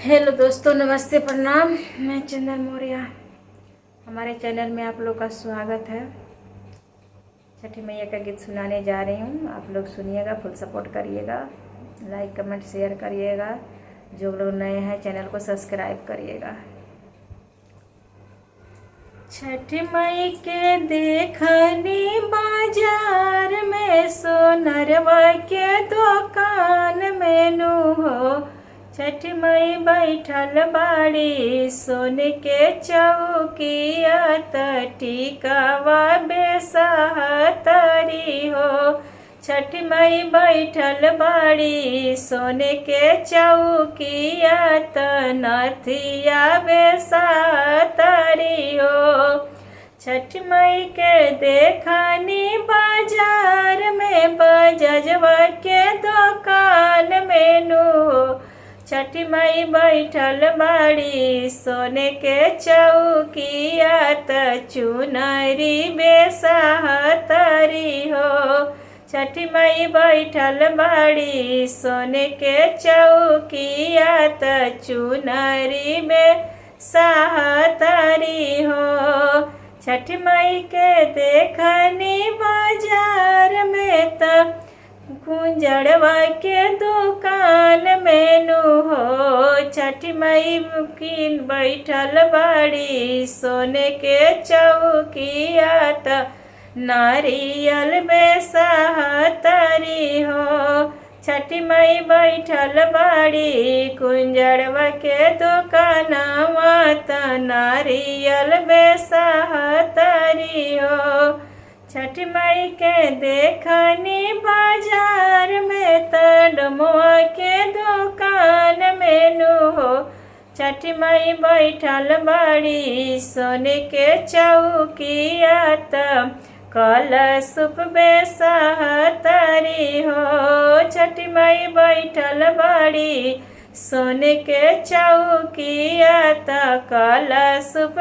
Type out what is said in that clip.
Hello दोस्तों, नमस्ते, प्रणाम। मैं चंदन मौर्य, हमारे चैनल में आप लोग का स्वागत है। छठी मैया का गीत सुनाने जा रही हूँ। आप लोग सुनिएगा, फुल सपोर्ट करिएगा, लाइक कमेंट शेयर करिएगा। जो लोग नए हैं चैनल को सब्सक्राइब करिएगा। छठी मई के देखनी बाजार में, सोनरवा के दुकान में नु हो। छठी मई बैठल बाड़ी सोने के चौकिया, टीकावा बेसहतरी हो। छठी मई बैठल बाड़ी सोने के चौकिया, नथिया बेसहतरी हो। छठ मई के देखनी बाजार में, बजजवा के दुकान में नु। छठी मई बैठल बाड़ी सोने के चौकिया, चुनरी बेसहतरी हो। छठी मई बैठल बाड़ी सोने के चौकिया, चुनरी बेसहतरी हो। छठ मई के देखनी बाजार में, गुंजड़वा के दुकान में नु हो। छठी मई की बैठल बाड़ी सोने के चौकिया, नारियल बेसहतरी हो। छठी मई बैठल बाड़ी कुंजड़वा के दुकानवा, नारियल बेसहतरी हो। छठ मई के देखनी बाजार में, डमवा के दुकान में नु हो। छठ मई बैठल बाड़ी सोने के चौकिया, कलशुप बेसहतरी हो। छठ मई बैठल बाड़ी सोने के चौकिया, कलशुप